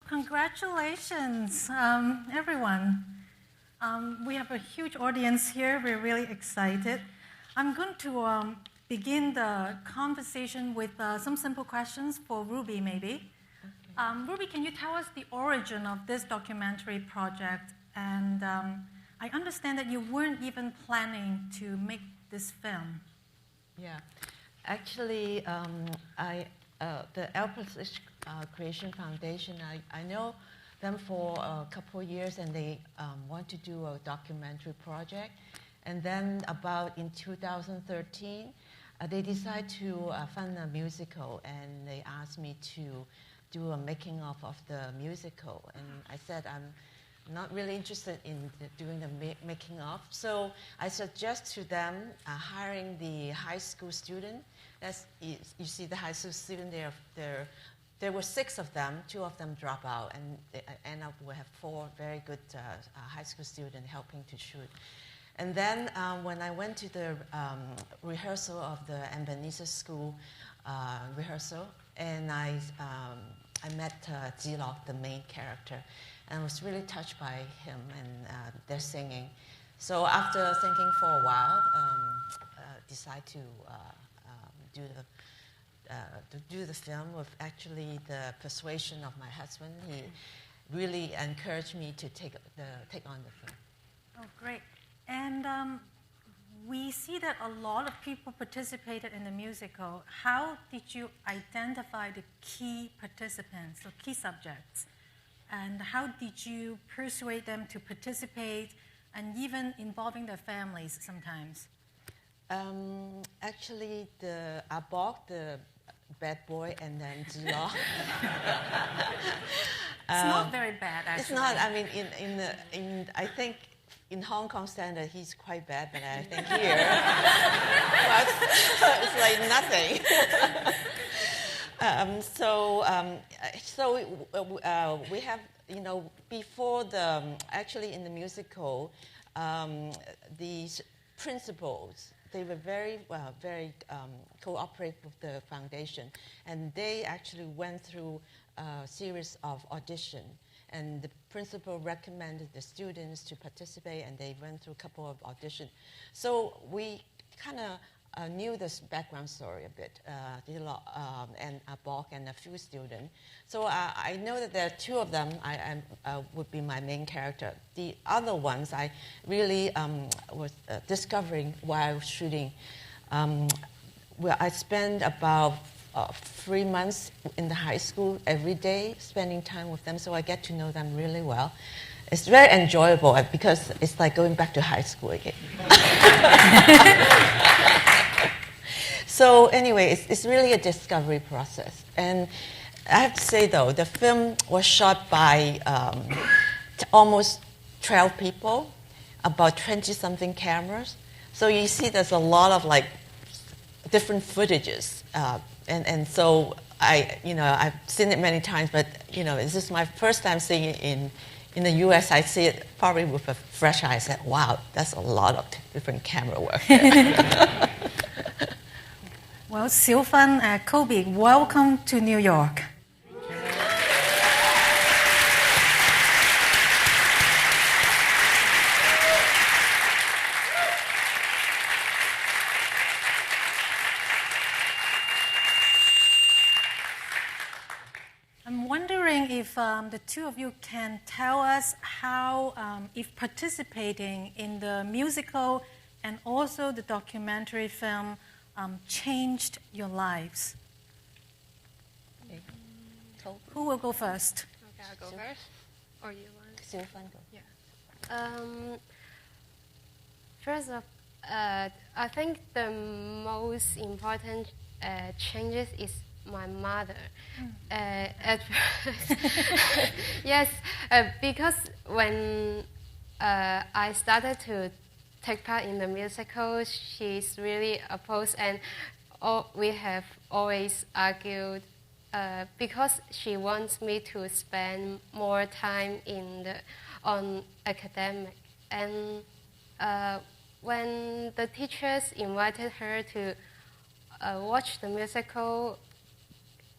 Congratulations, everyone. We have a huge audience here. We're really excited. I'm going to begin the conversation with some simple questions for Ruby, maybe. Ruby, can you tell us the origin of this documentary project? And I understand that you weren't even planning to make this film. Yeah, actually, the Alpha Creation Foundation, I know them for a couple of years, and they want to do a documentary project. And then about in 2013, they decided to fund a musical, and they asked me to do a making of the musical. And I said, I'm not really interested in doing the making of. So I suggest to them hiring the high school student. You see the high school student, there were 6 of them, 2 of them drop out, and they end up we have 4 very good high school students helping to shoot. And then when I went to the rehearsal of the Ebenezer School rehearsal, and I met Zilok, the main character, and I was really touched by him and their singing. So after thinking for a while, decided to do the film with actually the persuasion of my husband. He really encouraged me to take on the film. Oh, great. And we see that a lot of people participated in the musical. How did you identify the key participants, the key subjects? And how did you persuade them to participate and even involving their families sometimes? Actually, the Abok, the bad boy, and then Zilok. It's not very bad, actually. It's not. I mean, I think in Hong Kong standard, he's quite bad, but I think here, well, it's like nothing. So we have, before actually in the musical, these principals, they were very cooperative with the foundation, and they actually went through a series of audition, and the principal recommended the students to participate, and they went through a couple of auditions. So we kind of knew this background story a bit, and Abok and a few students. So I know that there are 2 of them would be my main character. The other ones I really was discovering while I was shooting. I spent about 3 months in the high school every day, spending time with them, so I get to know them really well. It's very enjoyable because it's like going back to high school again. So anyway, it's really a discovery process. And I have to say, though, the film was shot by almost 12 people, about 20-something cameras. So you see there's a lot of different footages. And so I've seen it many times, but this is my first time seeing it in the U.S. I see it probably with a fresh eye. I said, wow, that's a lot of different camera work. Well, Sio Fan, Coby, welcome to New York. I'm wondering if the 2 of you can tell us how, if participating in the musical and also the documentary film changed your lives. Okay. Who will go first? Okay, I'll go first. Or you want? Sio Fan, go. Yeah. First of, I think the most important changes is my mother. At first, yes, because when I started to take part in the musical, she's really opposed, and we have always argued because she wants me to spend more time on academic. And when the teachers invited her to watch the musical,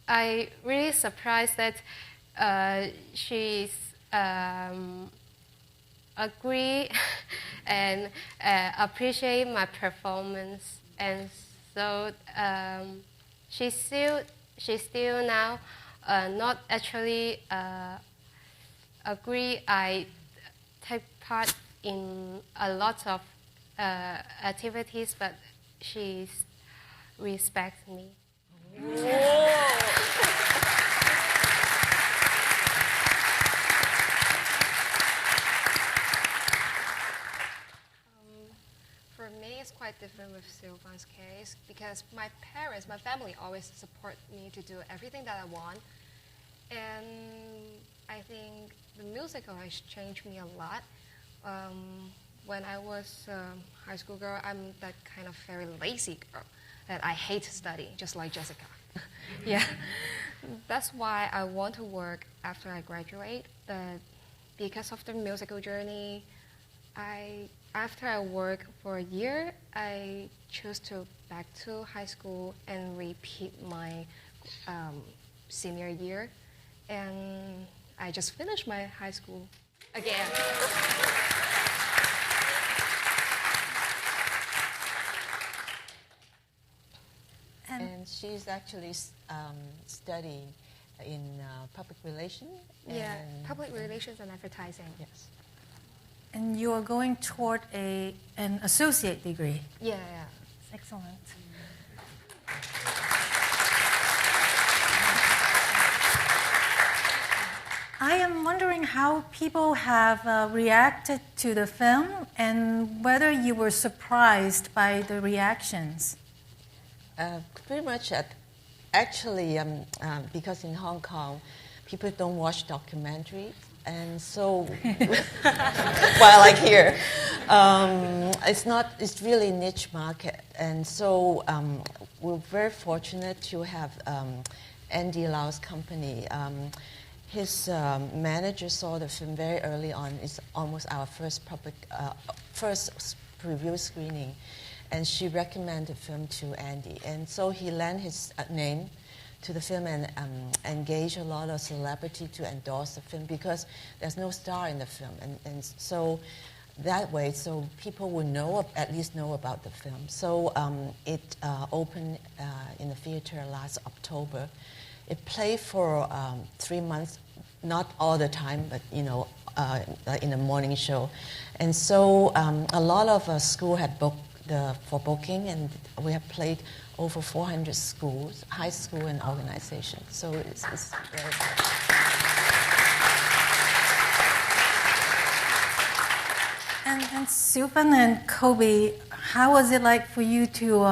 I really surprised that she's agree and appreciate my performance, and so she's still now not actually agree I take part in a lot of activities, but she respects me. For me, it's quite different with Sio Fan's case because my family always support me to do everything that I want. And I think the musical has changed me a lot. When I was a high school girl, I'm that kind of very lazy girl that I hate to study, just like Jessica. Yeah. That's why I want to work after I graduate. But because of the musical journey, after I work for a year, I chose to back to high school and repeat my senior year. And I just finished my high school again. And she's actually studying in public relations. Yeah, public relations and advertising. Yes. And you are going toward an associate degree. Yeah. Excellent. I am wondering how people have reacted to the film and whether you were surprised by the reactions. Pretty much, actually, because in Hong Kong, people don't watch documentaries, and so while like here, it's really niche market, and so we're very fortunate to have Andy Lau's company. His manager saw the film very early on. It's almost our first preview screening. And she recommended the film to Andy. And so he lent his name to the film and engaged a lot of celebrity to endorse the film because there's no star in the film. And so that way, so people would at least know about the film. So it opened in the theater last October. It played for 3 months, not all the time, but in the morning show. And so a lot of schools had booked for booking, and we have played over 400 schools, high school and organizations. So it's very good. And Sio Fan and Coby, how was it like for you to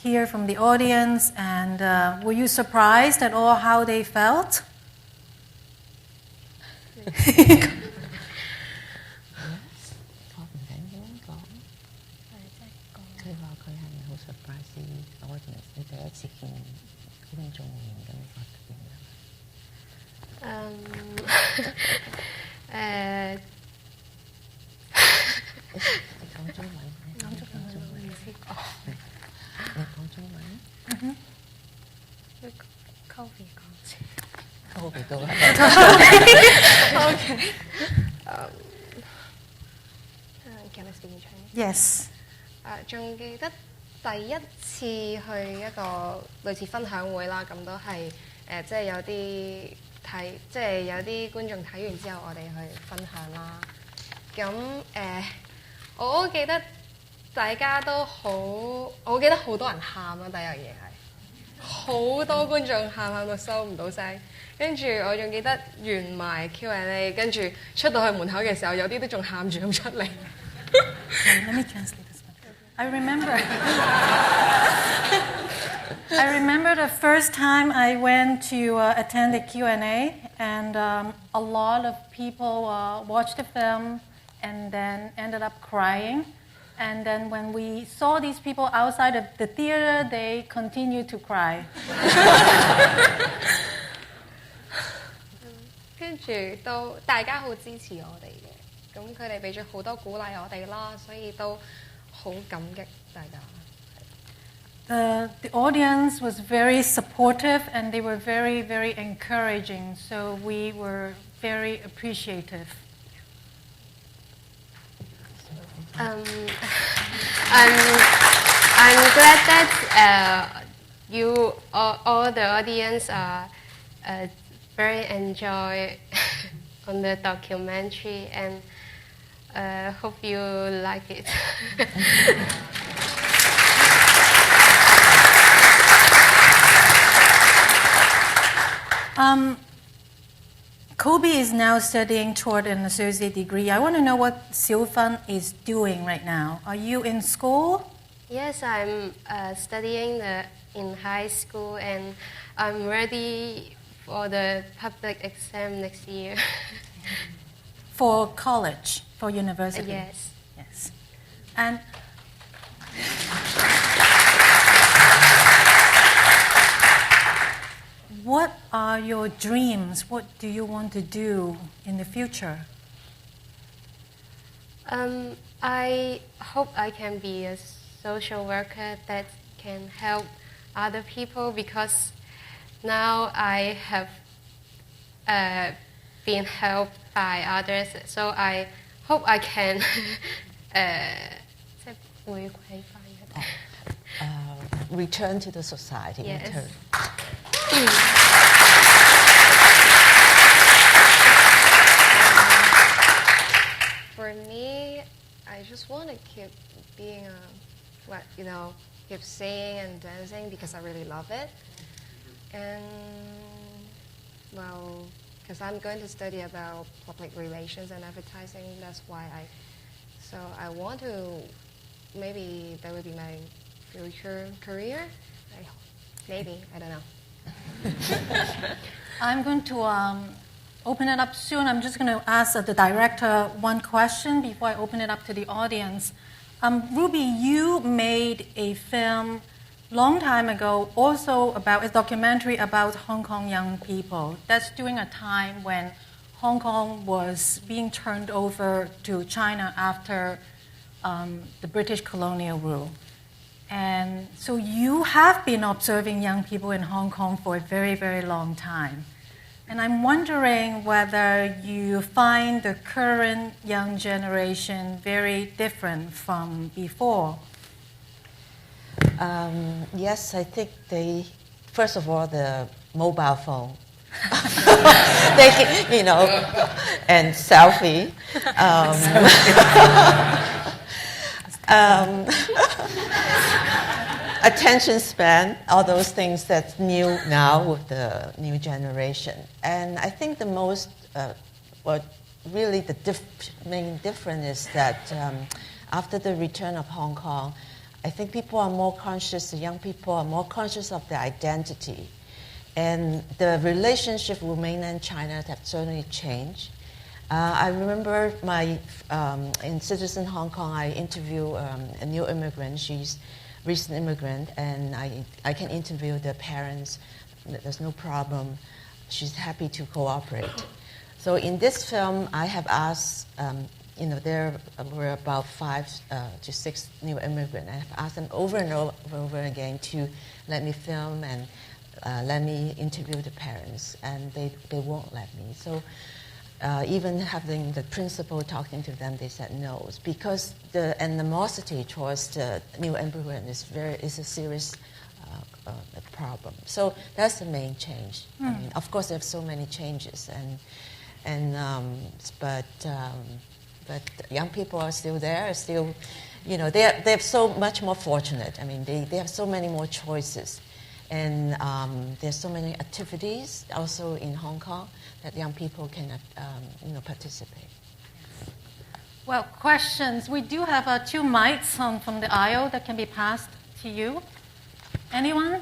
hear from the audience, and were you surprised at all how they felt? Coby, go ahead. Okay. Can I speak in Chinese? Yes. 仲記得第一次去一個類似分享會啦，咁都係即係有啲觀眾睇完之後，我哋去分享啦。咁我記得大家都好，我記得好多人喊啦，第一樣嘢係好多觀眾喊到收唔到聲。跟住我仲記得完埋 Q&A， 跟住出到去門口嘅時候，有啲都仲喊住咁出嚟。Let me translate this one. I remember the first time I went to attend the Q&A, and a lot of people watched the film and then ended up crying. And then when we saw these people outside of the theater, they continued to cry. 跟住都大家好支持我哋嘅，咁佢哋俾咗好多鼓勵我哋啦，所以都好感激大家。the audience was very supportive and they were very, very encouraging. So we were very appreciative. I'm glad that you all the audience are very enjoy on the documentary, and hope you like it. Coby is now studying toward an associate degree. I want to know what Sio Fan is doing right now. Are you in school? Yes, I'm studying in high school, and I'm ready for the public exam next year. For college, for university? Yes. Yes. And what are your dreams? What do you want to do in the future? I hope I can be a social worker that can help other people, because now I have been helped by others. So I hope I can. Return to the society. Yes. Return. For me, I just want to keep being keep singing and dancing because I really love it. And well, because I'm going to study about public relations and advertising, that's why I want to, maybe that would be my future career. Maybe, I don't know. I'm going to open it up soon. I'm just going to ask the director one question before I open it up to the audience. Ruby, you made a film long time ago, also about a documentary about Hong Kong young people. That's during a time when Hong Kong was being turned over to China after the British colonial rule. And so you have been observing young people in Hong Kong for a very, very long time. And I'm wondering whether you find the current young generation very different from before. Yes, I think first of all, the mobile phone. And selfie. Attention span, all those things that's new now with the new generation. And I think the most, really the main difference is that after the return of Hong Kong, I think people are more conscious, the young people are more conscious of their identity. And the relationship with mainland China have certainly changed. I remember in Citizen Hong Kong, I interviewed a new immigrant. She's a recent immigrant, and I can interview the parents. There's no problem. She's happy to cooperate. So in this film, I have asked, there were about 5 to 6 new immigrants. I have asked them over and over again to let me film and let me interview the parents, and they won't let me. So even having the principal talking to them, they said no, because the animosity towards the new immigrant is a serious problem. So that's the main change. I mean, of course, there are so many changes, but young people are still there. Still, they're so much more fortunate. I mean, they have so many more choices. And there's so many activities also in Hong Kong that young people can participate. Well, questions. We do have 2 mics from the aisle that can be passed to you. Anyone?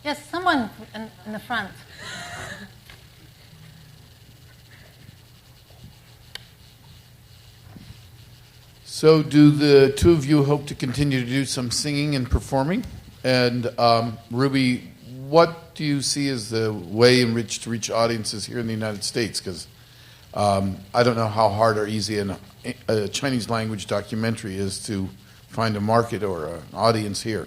Yes, someone in the front. So do the 2 of you hope to continue to do some singing and performing? And Ruby, what do you see as the way in which to reach audiences here in the United States? Because I don't know how hard or easy a Chinese language documentary is to find a market or an audience here?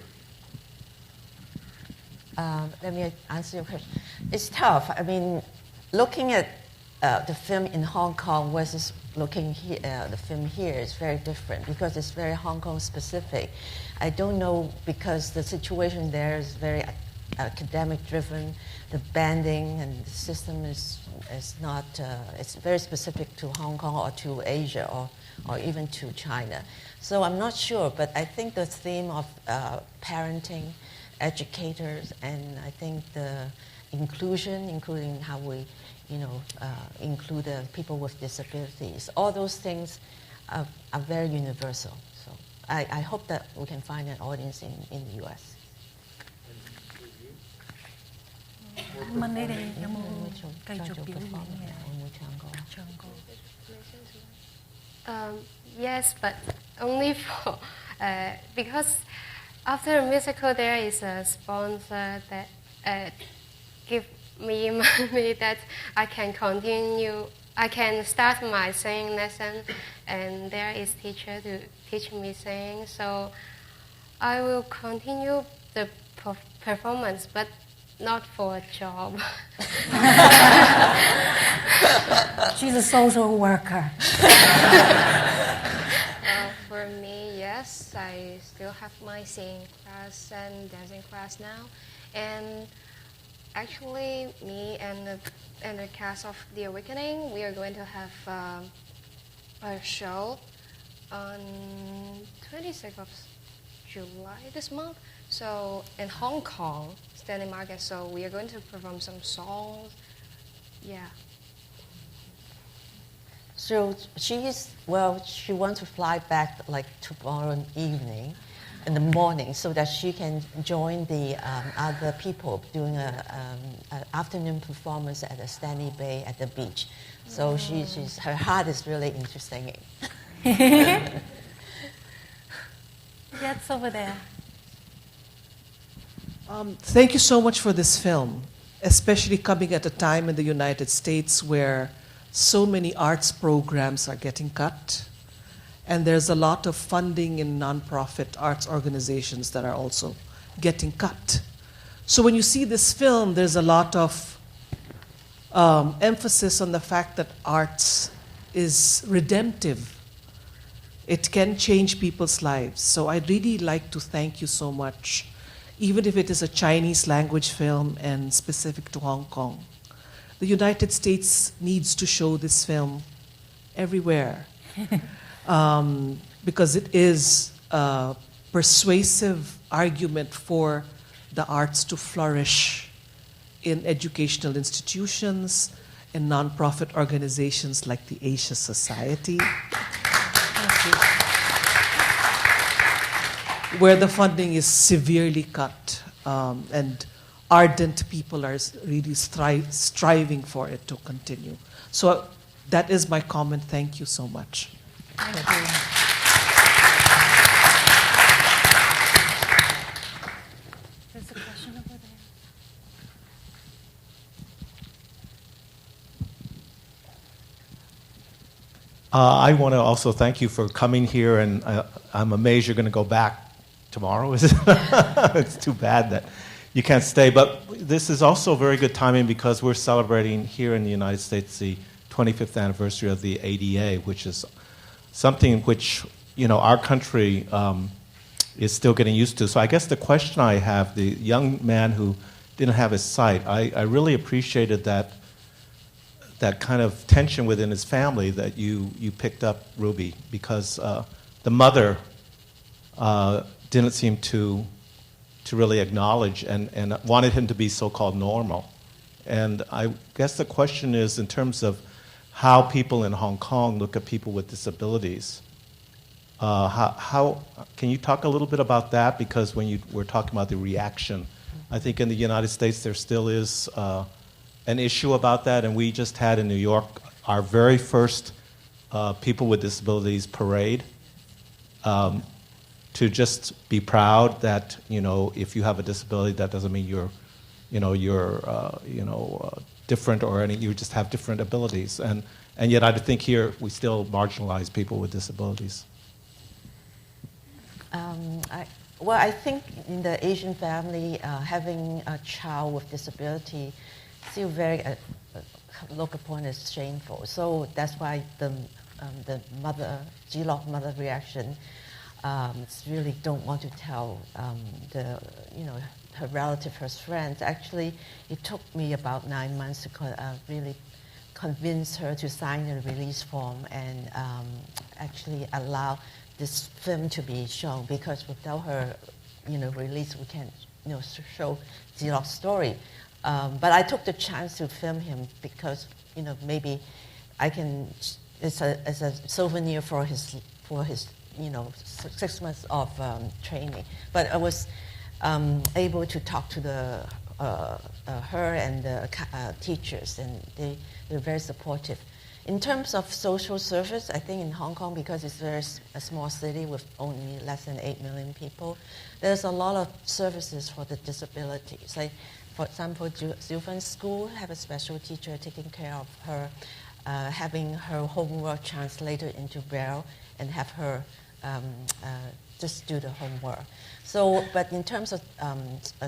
Let me answer your question. It's tough. I mean, looking at the film in Hong Kong versus looking the film here is very different because it's very Hong Kong specific. I don't know because the situation there is very academic driven. The banding and the system is not. It's very specific to Hong Kong or to Asia or even to China. So I'm not sure, but I think the theme of parenting, educators, and I think the inclusion, including how we, include people with disabilities, all those things are very universal. So I hope that we can find an audience in the U.S. Yes, but only for because after a musical there is a sponsor that give me money that I can continue. I can start my singing lesson, and there is teacher to teach me singing. So I will continue the performance, but not for a job. She's a social worker. For me, yes, I still have my singing class and dancing class now, and actually, me and the cast of The Awakening, we are going to have a show on 26th of July this month. So in Hong Kong, Standing Market. So we are going to perform some songs. Yeah. So she wants to fly back like tomorrow evening, in the morning, so that she can join the other people doing an afternoon performance at the Stanley Bay at the beach. So her heart is really into singing. Yes, over there. Thank you so much for this film, especially coming at a time in the United States where so many arts programs are getting cut. And there's a lot of funding in nonprofit arts organizations that are also getting cut. So when you see this film, there's a lot of emphasis on the fact that arts is redemptive. It can change people's lives. So I'd really like to thank you so much, even if it is a Chinese language film and specific to Hong Kong. The United States needs to show this film everywhere. Because it is a persuasive argument for the arts to flourish in educational institutions, in nonprofit organizations like the Asia Society, where the funding is severely cut, and ardent people are really striving for it to continue. So that is my comment. Thank you so much. Thank you. There's a question over there. I want to also thank you for coming here, and I'm amazed you're going to go back tomorrow. Is it? It's too bad that you can't stay. But this is also very good timing because we're celebrating here in the United States the 25th anniversary of the ADA, which is something which, our country is still getting used to. So I guess the question I have, the young man who didn't have his sight, I really appreciated that kind of tension within his family that you picked up, Ruby, because the mother didn't seem to really acknowledge and wanted him to be so-called normal. And I guess the question is in terms of how people in Hong Kong look at people with disabilities. How can you talk a little bit about that? Because when you were talking about the reaction, I think in the United States there still is an issue about that, and we just had in New York our very first people with disabilities parade to just be proud that if you have a disability, that doesn't mean you're different or any. You just have different abilities, and yet I think here we still marginalize people with disabilities. I think in the Asian family, having a child with disability still very looked upon as shameful. So that's why the mother, G-Lock mother reaction, really don't want to tell her relative, her friends. Actually, it took me about 9 months to really convince her to sign a release form and actually allow this film to be shown, because without her, release, we can't, show G-Lock's story. But I took the chance to film him because, maybe I can, as a souvenir for his 6 months of training. But I was able to talk to her and the teachers, and they're very supportive. In terms of social service, I think in Hong Kong, because it's a small city with only less than 8 million people, there's a lot of services for the disabilities. Like, for example, Sio Fan School have a special teacher taking care of her, having her homework translated into Braille, and have her just do the homework. So, but in terms of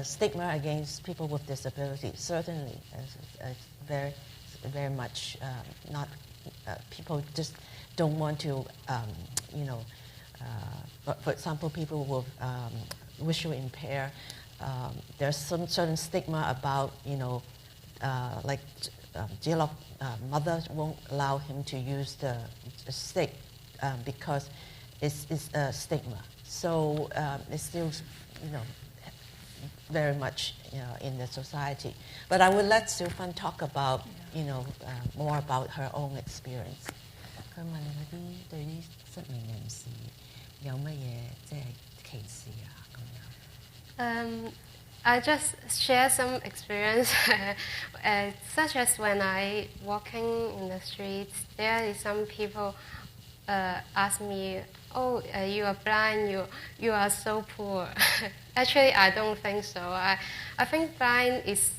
stigma against people with disabilities, certainly very, very much not. People just don't want to, for example, people with visually impaired. There's some certain stigma about, like G-Lock mother won't allow him to use the stick because it's a stigma. So it's still, very much in the society. But I will let Sio Fan talk about, more about her own experience. 佢問嗰啲對啲失明人士有乜嘢即係歧視啊咁樣。I just share some experience, such as when I walking in the streets, there is some people ask me, "Oh, you are blind. You are so poor." Actually, I don't think so. I think blindness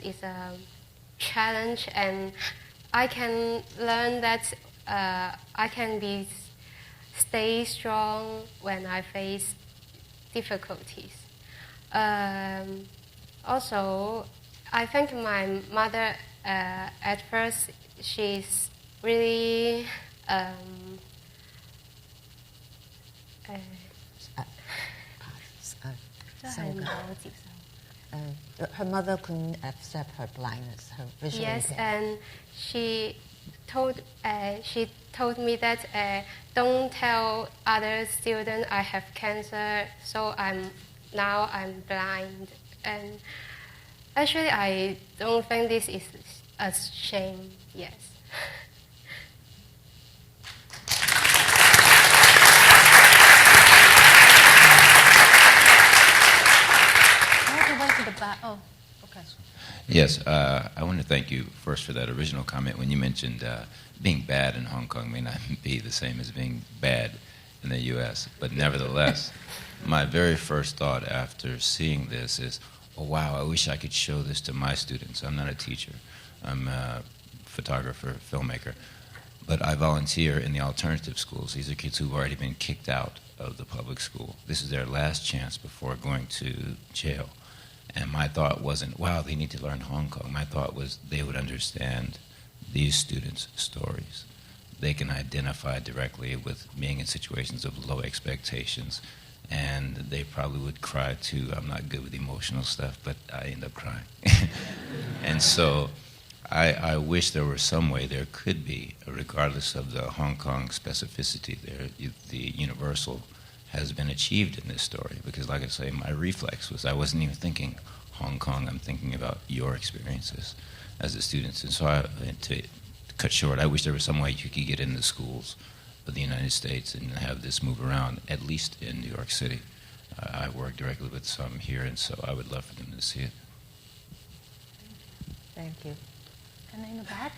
is a challenge, and I can learn that I can stay strong when I face difficulties. Also, I think my mother, at first, she's really her mother couldn't accept her blindness, her vision. Yes, and she told me that don't tell other students I have cancer, so I'm blind. And actually, I don't think this is a shame. Yes. Oh, okay. Yes, I want to thank you first for that original comment when you mentioned being bad in Hong Kong may not be the same as being bad in the U.S. But nevertheless, my very first thought after seeing this is, oh, wow, I wish I could show this to my students. I'm not a teacher. I'm a photographer, filmmaker. But I volunteer in the alternative schools. These are kids who've already been kicked out of the public school. This is their last chance before going to jail. And my thought wasn't, wow, they need to learn Hong Kong. My thought was they would understand these students' stories. They can identify directly with being in situations of low expectations. And they probably would cry too. I'm not good with emotional stuff, but I end up crying. And so I wish there were some way there could be, regardless of the Hong Kong specificity there, the universal has been achieved in this story. Because like I say, my reflex was I wasn't even thinking Hong Kong, I'm thinking about your experiences as a student. And so to cut short, I wish there was some way you could get in the schools of the United States and have this move around, at least in New York City. I work directly with some here, and so I would love for them to see it. Thank you. And in the back?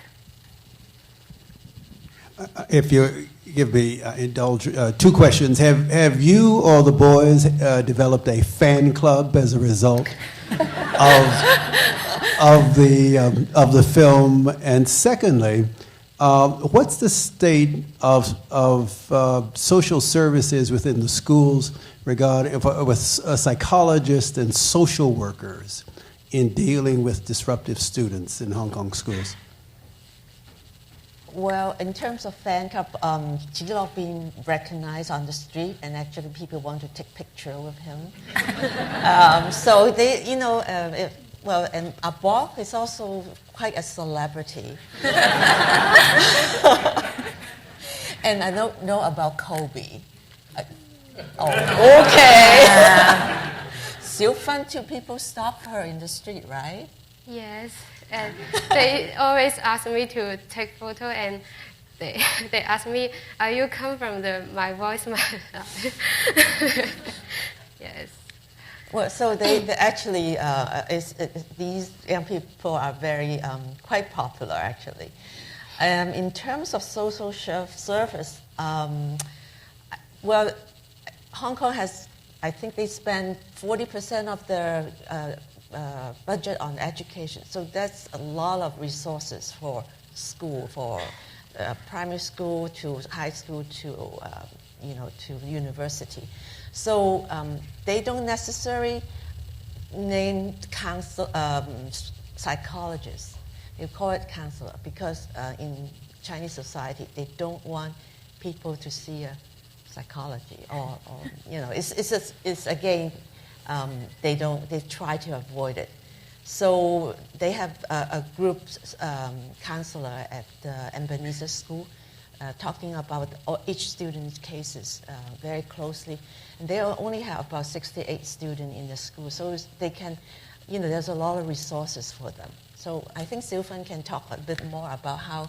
If you give me indulge, two questions. Have you or the boys developed a fan club as a result of the film? And secondly, What's the state of social services within the schools regarding with psychologists and social workers in dealing with disruptive students in Hong Kong schools? Well, in terms of fan club, Zilog being recognized on the street, and actually people want to take picture with him. So they, and Abok is also quite a celebrity. And I don't know about Coby. Okay. Sio Fan, two people stop her in the street, right? Yes, and they always ask me to take photo, and they ask me, "Are you come from my voice?" Yes. Well, so they actually these young people are very quite popular actually. In terms of social service, well, Hong Kong has, I think they spend 40% of their budget on education. So that's a lot of resources for school, for primary school to high school to to university. So they don't necessarily name psychologists. They call it counselor because in Chinese society they don't want people to see a psychology or it's again they try to avoid it. So they have a group counselor at the Ebenezer School talking about each student's cases very closely. And they only have about 68 students in the school, so they can, there's a lot of resources for them. So I think Sio Fan can talk a bit more about how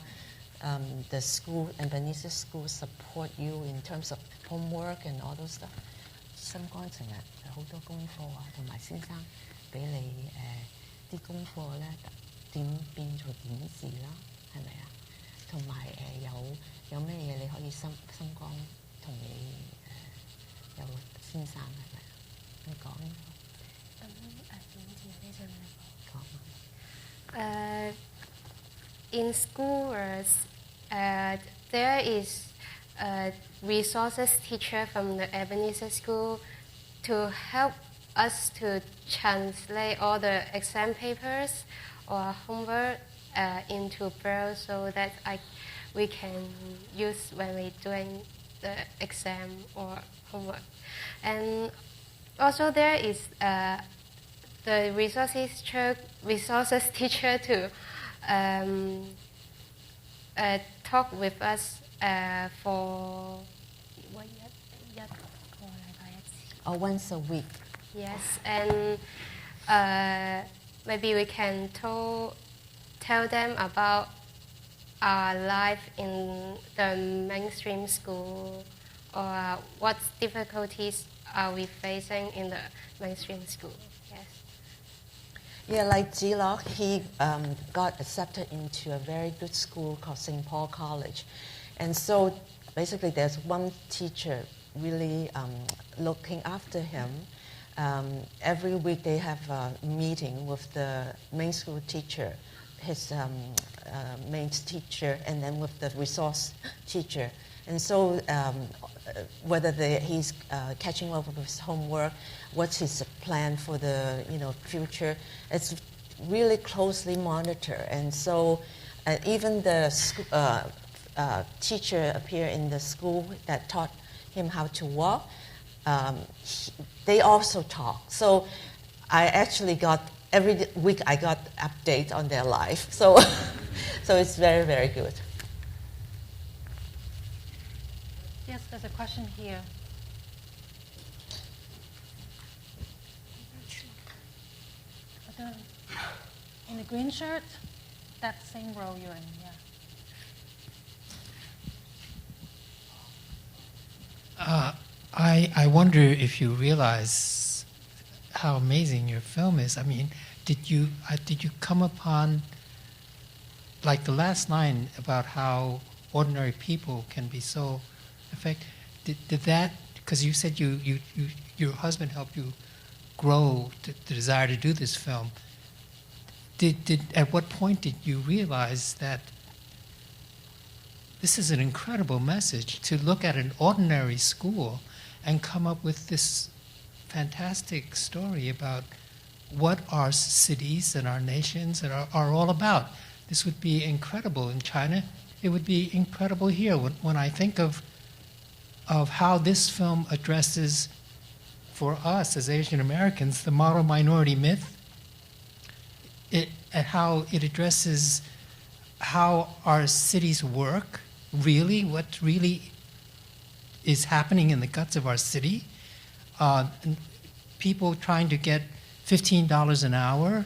the school, Ebenezer School, support you in terms of homework and all those stuff. 心肝成日好多功課啊，同埋先生俾你啲功課咧點變做點字啦，係咪啊？同埋有咩嘢你可以心肝同你有先生係咪啊？你講呢個。In school, there is a resources teacher from the Ebenezer School to help us to translate all the exam papers or homework into Braille so that we can use when we're doing the exam or homework. And also there is the resources teacher to talk with us for once a week. Yes, and maybe we can tell them about our life in the mainstream school or what difficulties are we facing in the mainstream school. Yes. Yeah, like Zilog, he got accepted into a very good school called St. Paul College. And so basically there's one teacher really looking after him. Every week they have a meeting with the main school teacher, his main teacher, and then with the resource teacher. And so whether he's catching up with his homework, what's his plan for the future, it's really closely monitored. And so even the teacher appeared in the school that taught him how to walk, they also talk. So I actually every week I got updates on their life. So so it's very, very good. Yes, there's a question here. In the green shirt, that same row you're in, yeah. I wonder if you realize how amazing your film is. I mean, did you come upon, like the last line about how ordinary people can be so effective? Did that, because you said your husband helped you grow the desire to do this film. At what point did you realize that this is an incredible message to look at an ordinary school and come up with this fantastic story about what our cities and our nations are all about. This would be incredible in China. It would be incredible here. When I think of how this film addresses, for us as Asian Americans, the model minority myth, and how it addresses how our cities work, really, what really is happening in the guts of our city. And people trying to get $15 an hour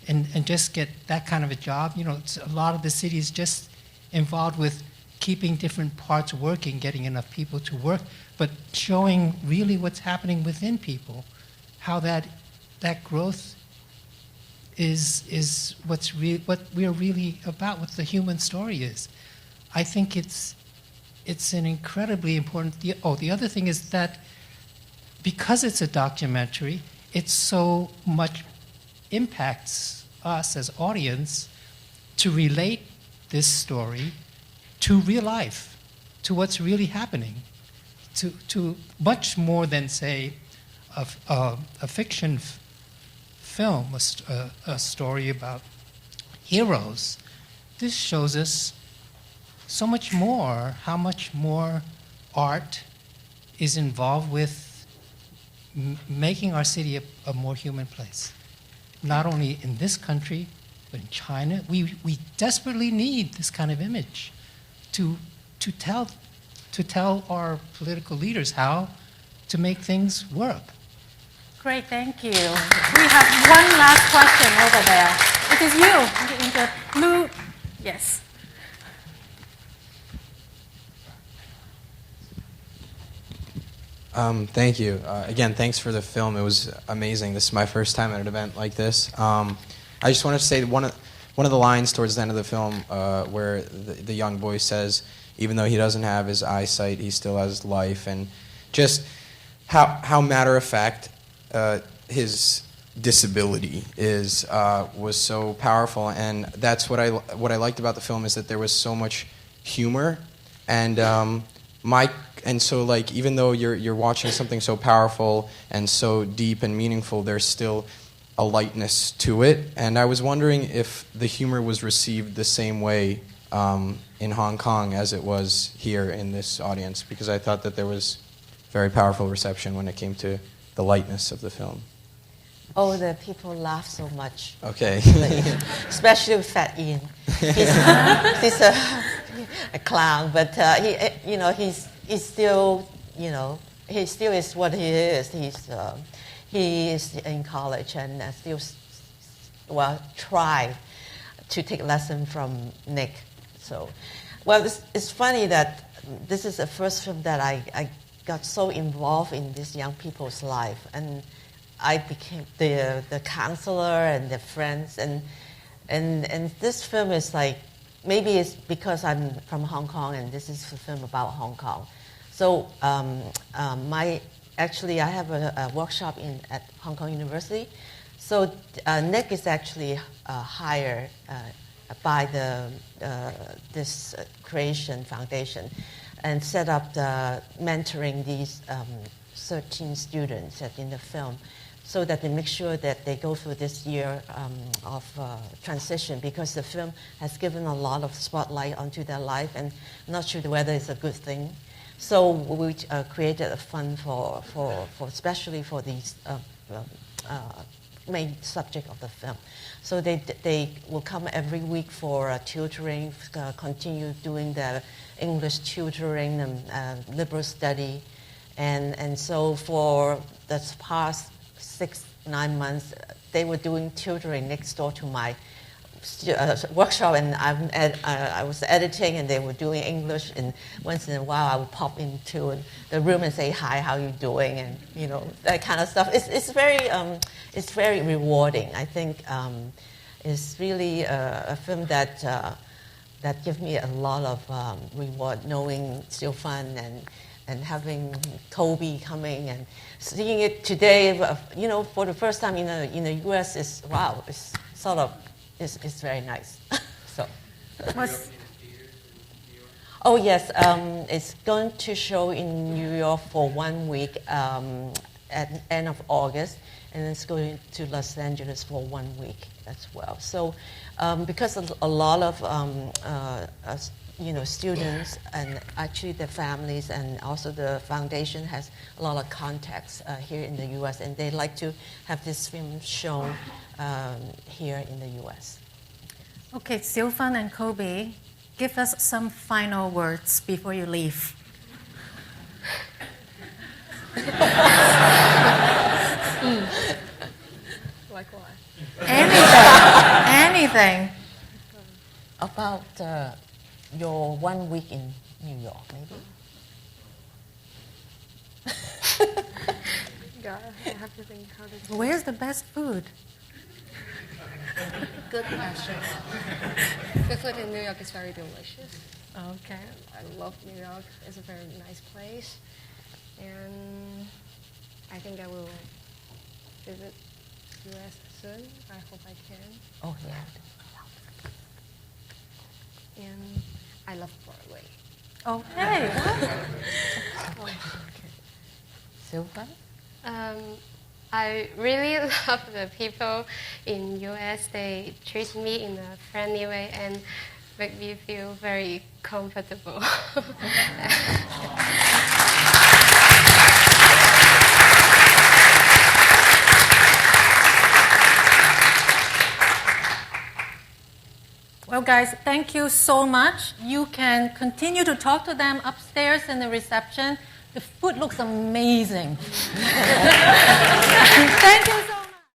and just get that kind of a job. You know, a lot of the city is just involved with keeping different parts working, getting enough people to work, but showing really what's happening within people, how that growth is what we're really about, what the human story is. I think it's an incredibly important. The other thing is that because it's a documentary, it so much impacts us as audience to relate this story to real life, to what's really happening, to much more than, say, a fiction film, a story about heroes. This shows us so much more, how much more art is involved with making our city a more human place. Not only in this country, but in China. We desperately need this kind of image to tell our political leaders how to make things work. Great, thank you. We have one last question over there. It is you in the blue. Yes. Thank you. Again, thanks for the film. It was amazing. This is my first time at an event like this. I just wanted to say one of the lines towards the end of the film where the young boy says, even though he doesn't have his eyesight, he still has life, and just how matter of fact his disability was so powerful, and that's what I liked about the film, is that there was so much humor, and so like even though you're watching something so powerful and so deep and meaningful, there's still a lightness to it, and I was wondering if the humor was received the same way in Hong Kong as it was here in this audience, because I thought that there was very powerful reception when it came to the lightness of the film. Oh, the people laugh so much. Okay. Especially with Fat Ian. He's a clown, but he's still, he still is what he is. He is in college and still, try to take lesson from Nick. So, it's funny that this is the first film that I got so involved in these young people's life, and I became the counselor and the friends, and this film is like, maybe it's because I'm from Hong Kong and this is a film about Hong Kong. So I have a workshop at Hong Kong University. So Nick is actually hired by this Creation Foundation and set up the mentoring these 13 students in the film, so that they make sure that they go through this year of transition, because the film has given a lot of spotlight onto their life, and I'm not sure whether it's a good thing. So we created a fund for especially for these main subject of the film. So they will come every week for tutoring, continue doing the English tutoring and liberal study, and so for the past 6-9 months, they were doing tutoring next door to my workshop, and I was editing, and they were doing English, and once in a while I would pop into the room and say, hi, how you doing, and that kind of stuff. It's very rewarding. I think it's really a film that gives me a lot of reward, knowing Sio Fan and having Coby coming and seeing it today, for the first time in the U.S. is wow. It's sort of it's very nice. So. Oh yes, it's going to show in New York for 1 week at end of August, and it's going to Los Angeles for 1 week as well. So, because a lot of students and actually their families and also the foundation has a lot of contacts here in the U.S. and they like to have this film shown here in the U.S. Okay, Sio Fan and Coby, give us some final words before you leave. Like what? Anything. About your 1 week in New York, maybe? God, I have to think how to. Where's the best food? Good question. The food in New York is very delicious. Okay. I love New York. It's a very nice place. And I think I will visit US soon. I hope I can. Oh, yeah. And I love Broadway. Okay. Sio Fan? I really love the people in US. They treat me in a friendly way and make me feel very comfortable. Well, guys, thank you so much. You can continue to talk to them upstairs in the reception. The food looks amazing. Thank you so much.